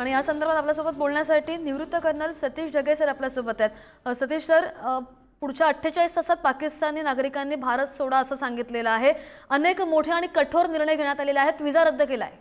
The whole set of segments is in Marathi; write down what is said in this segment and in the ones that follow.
आणि या संदर्भात आपल्यासोबत बोलण्यासाठी निवृत्त कर्नल सतीश जगे सर आपल्यासोबत आहेत। सतीश सर, पुढच्या 48 तासात पाकिस्तानी नागरिकांनी भारत सोडा असं सांगितलेलं आहे। अनेक मोठे आणि कठोर निर्णय घेण्यात आलेले आहेत। विजा रद्द केलाय।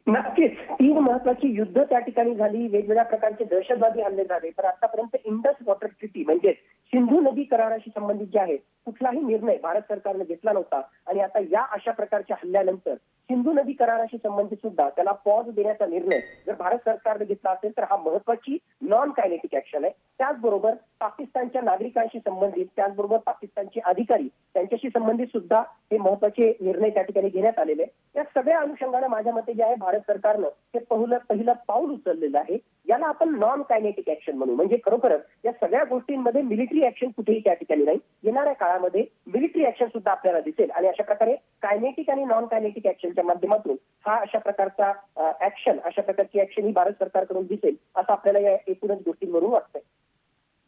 नक्कीच 3 महत्वाची युद्ध त्या ठिकाणी झाली, वेगवेगळ्या प्रकारचे दहशतवादी हल्ले झाले, पण आतापर्यंत इंडस वॉटर ट्रीटी म्हणजे सिंधू नदी कराराशी संबंधित जे आहे कुठलाही निर्णय भारत सरकारने घेतला नव्हता। आणि आता या अशा प्रकारच्या हल्ल्यानंतर सिंधू नदी कराराशी संबंधित सुद्धा त्याला पॉज देण्याचा निर्णय जर भारत सरकारने घेतला असेल तर हा महत्वाची नॉन कायनेटिक ऍक्शन आहे। त्याचबरोबर पाकिस्तानच्या नागरिकांशी संबंधित, त्याचबरोबर पाकिस्तानचे अधिकारी त्यांच्याशी संबंधित सुद्धा हे महत्वाचे निर्णय त्या ठिकाणी घेण्यात आलेले। या सगळ्या अनुषंगाने माझ्या मते जे आहे भारत सरकारनं हे पहिलं पाऊल उचललेलं आहे। याला आपण नॉन कायनेटिक ऍक्शन म्हणू। म्हणजे खरोखरच या सगळ्या गोष्टींमध्ये मिलिटरी ऍक्शन कुठेही त्या ठिकाणी नाही। येणाऱ्या काळामध्ये मिलिटरी ऍक्शन सुद्धा आपल्याला दिसेल आणि अशा प्रकारे कायनेटिक आणि नॉन कायनेटिक ऍक्शनच्या माध्यमातून हा अशा प्रकारचा अशा प्रकारची ऍक्शन ही भारत सरकारकडून दिसेल असं आपल्याला या एकूणच गोष्टींवरून वाटतंय।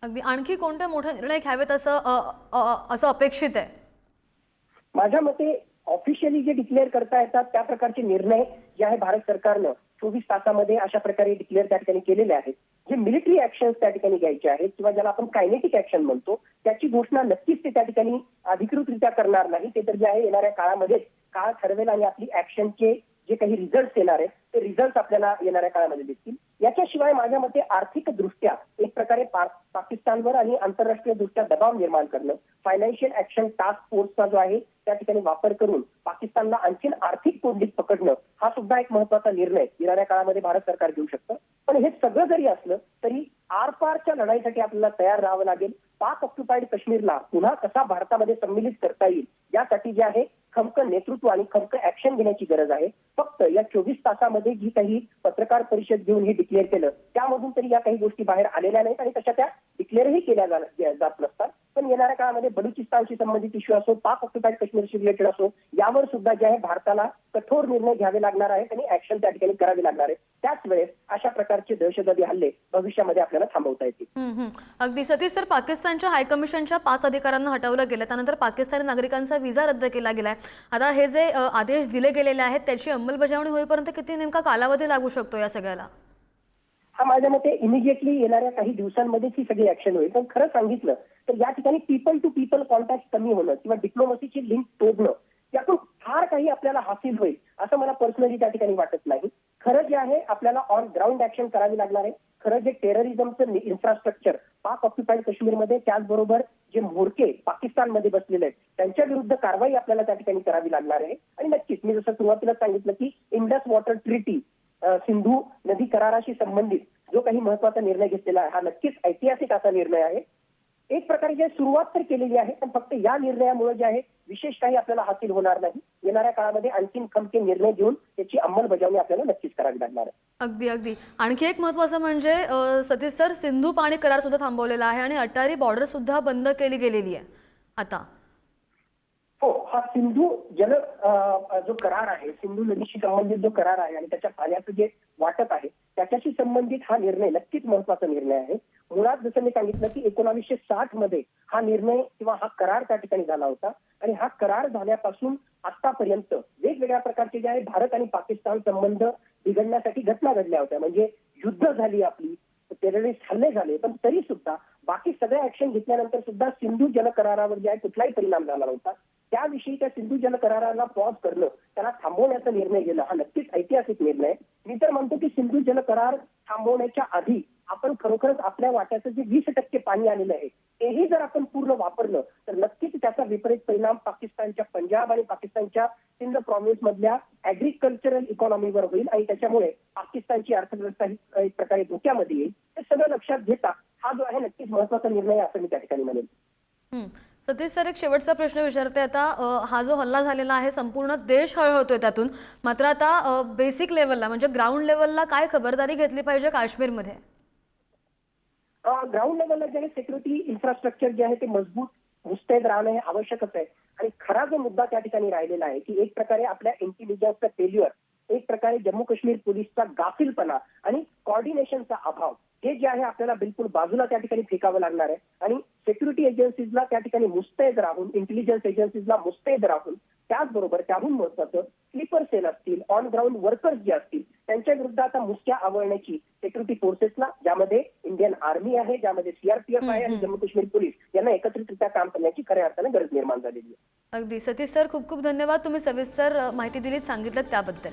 अगदी आणखी कोणते मोठे निर्णय घ्यावेत असं अपेक्षित आहे? माझ्या मते ऑफिशियली जे डिक्लेअर करता येतात त्या प्रकारचे निर्णय जे आहे भारत सरकारनं 24 तासामध्ये अशा प्रकारे डिक्लेअर त्या ठिकाणी केलेले आहेत। जे मिलिटरी ऍक्शन त्या ठिकाणी घ्यायचे आहेत किंवा ज्याला आपण कायनेटिक ऍक्शन म्हणतो त्याची घोषणा नक्कीच ते त्या ठिकाणी अधिकृतरित्या करणार नाही। ते तर जे आहे येणाऱ्या काळामध्ये काळ ठरवेल आणि आपली ऍक्शनचे जे काही रिझल्ट येणार आहेत ते रिझल्ट आपल्याला येणाऱ्या काळामध्ये दिसतील। याच्याशिवाय माझ्या मते आर्थिक दृष्ट्या एक प्रकारे पाकिस्तानवर आणि आंतरराष्ट्रीय दृष्ट्या दबाव निर्माण करणं, फायनान्शियल ऍक्शन टास्क फोर्सचा जो आहे त्या ठिकाणी वापर करून पाकिस्तानला आणखीन आर्थिक कोंडीत पकडणं हा सुद्धा एक महत्वाचा निर्णय येणाऱ्या काळामध्ये भारत सरकार घेऊ शकतं। पण हे सगळं जरी असलं तरी आरपारच्या लढाईसाठी आपल्याला तयार राहावं लागेल। पाक ऑक्युपाईड काश्मीरला पुन्हा कसा भारतामध्ये सम्मिलित करता येईल यासाठी जे आहे खमकं नेतृत्व आणि खमकं ऍक्शन घेण्याची गरज आहे। फक्त या 24 तासामध्ये जी काही पत्रकार परिषद घेऊन हे डिक्लेअर केलं त्यामधून तरी या काही गोष्टी बाहेर आलेल्या नाहीत आणि तशा त्या डिक्लेअरही केल्या जात नसतात। पण येणाऱ्या काळामध्ये बलुचिस्तानशी संबंधित इश्यू असो, पाक ऑक्युपाईड काश्मीरशी रिलेटेड असो, यावर सुद्धा जे आहे भारताला कठोर निर्णय घ्यावे लागणार आहेत आणि ऍक्शन त्या ठिकाणी करावी लागणार आहे। त्याच वेळेस अशा प्रकारचे दहशतवादी हल्ले भविष्यामध्ये आपल्याला थांबवता येतील। अगदी सतीश सर, पाकिस्तानच्या हायकमिशनच्या 5 अधिकाऱ्यांना हटवलं गेलं, त्यानंतर पाकिस्तानी नागरिकांचा व्हिसा रद्द केला गेलाय। आता हे जे आदेश दिले गेलेले आहेत त्याची अंमलबजावणी होईपर्यंत किती नेमका कालावधी लागू शकतो या सगळ्याला? हा माझ्या मते इमिजिएटली येणाऱ्या काही दिवसांमध्येच ही सगळी ऍक्शन होईल। पण खरं सांगितलं तर या ठिकाणी पीपल टू पीपल कॉन्टॅक्ट कमी होणं किंवा डिप्लोमसीची लिंक तोडणं यातून फार काही आपल्याला हासिल होईल असं मला पर्सनली त्या ठिकाणी वाटत नाही। खरं जे आहे आपल्याला ऑन ग्राउंड ऍक्शन करावी लागणार आहे। खरं जे टेररिझमचं इन्फ्रास्ट्रक्चर पाक ऑक्युपाईड काश्मीरमध्ये, त्याचबरोबर जे म्होरके पाकिस्तानमध्ये बसलेले आहेत त्यांच्या विरुद्ध कारवाई आपल्याला त्या ठिकाणी करावी लागणार आहे। आणि नक्कीच मी जसं सुरुवातीला सांगितलं की इंडस वॉटर ट्रीटी सिंधू नदी कराराशी संबंधित जो काही महत्वाचा निर्णय घेतलेला आहे हा नक्कीच ऐतिहासिक असा निर्णय आहे। एक प्रकारे जे सुरुवात तर केलेली आहे पण फक्त या निर्णयामुळे जे आहे विशेष काही आपल्याला हासिल होणार नाही। येणाऱ्या काळामध्ये आणखीन खमके निर्णय घेऊन त्याची अंमलबजावणी आपल्याला नक्कीच करावी लागणार आहे। अगदी अगदी आणखी एक महत्त्वाचं म्हणजे सतीश सर, सिंधू पाणी करार सुद्धा थांबवलेला आहे आणि अटारी बॉर्डर सुद्धा बंद केली गेलेली आहे आता। हो, हा सिंधू जल जो करार आहे, सिंधू नदीशी संबंधित जो करार आहे आणि त्याच्या पाण्याचं जे वाटप आहे त्याच्याशी संबंधित हा निर्णय नक्कीच महत्वाचा निर्णय आहे। मुळात जसं मी सांगितलं की 1960 मध्ये हा निर्णय किंवा हा करार त्या ठिकाणी झाला होता आणि हा करार झाल्यापासून आतापर्यंत वेगवेगळ्या प्रकारचे जे आहे भारत आणि पाकिस्तान संबंध बिघडण्यासाठी घटना घडल्या होत्या। म्हणजे युद्ध झाली आपली, टेररिस्ट हल्ले झाले, पण तरी सुद्धा बाकी सगळ्या ऍक्शन घेतल्यानंतर सुद्धा सिंधू जल करारावर जे आहे कुठलाही परिणाम झाला नव्हता। त्याविषयी त्या सिंधू जल कराराला पॉज करणं, त्याला थांबवण्याचा निर्णय घेणं हा नक्कीच ऐतिहासिक निर्णय आहे। मी तर म्हणतो की सिंधू जल करार थांबवण्याच्या आधी आपण खरोखरच आपल्या वाट्याचं जे 20% पाणी आलेलं आहे तेही जर आपण पूर्ण वापरलं तर नक्कीच त्याचा विपरीत परिणाम पाकिस्तानच्या पंजाब आणि पाकिस्तानच्या सिंध प्रॉव्हिन्स मधल्या ऍग्रिकल्चरल इकॉनॉमीवर होईल आणि त्याच्यामुळे पाकिस्तानची अर्थव्यवस्था ही एक प्रकारे धोक्यामध्ये येईल। हे सगळं लक्षात घेता हा जो आहे नक्कीच महत्वाचा निर्णय असं मी त्या ठिकाणी म्हणेन। सतीश सर, एक शेवटचा प्रश्न विचारते आता। हा जो हल्ला झालेला आहे संपूर्ण देश हळहळतोय त्यातून, मात्र आता बेसिक लेवलला म्हणजे ग्राउंड लेवलला काय खबरदारी घेतली पाहिजे काश्मीरमध्ये? ग्राउंड लेवलला जे आहे सिक्युरिटी इन्फ्रास्ट्रक्चर जे आहे ते मजबूत मुस्तैद राहणं हे आवश्यकच आहे। आणि खरा जो मुद्दा त्या ठिकाणी राहिलेला आहे की एक प्रकारे आपल्या इंटेलिजन्सचा फेल्युअर, एक प्रकारे जम्मू काश्मीर पोलीसचा गाफिलपणा आणि कोऑर्डिनेशनचा अभाव हे जे आहे आपल्याला बिलकुल बाजूला त्या ठिकाणी फेकावं लागणार आहे। आणि सिक्युरिटी एजन्सीजला त्या ठिकाणी मुस्तैद राहून, इंटेलिजन्स एजन्सीजला मुस्तैद राहून, त्याचबरोबर त्याहून महत्वाचं स्लीपर सेल असतील, ऑन ग्राउंड वर्कर्स जे असतील, त्यांच्या विरुद्ध आता मुसक्या आवळण्याची सिक्युरिटी फोर्सेसला, ज्यामध्ये इंडियन आर्मी आहे, ज्यामध्ये सीआरपीएफ आहे आणि जम्मू काश्मीर पोलीस यांना एकत्रितरित्या काम करण्याची खऱ्या अर्थाने गरज निर्माण झालेली आहे. अगदी सतीश सर, खूप खूप धन्यवाद. तुम्ही सविस्तर माहिती दिलीत, सांगितलं त्याबद्दल.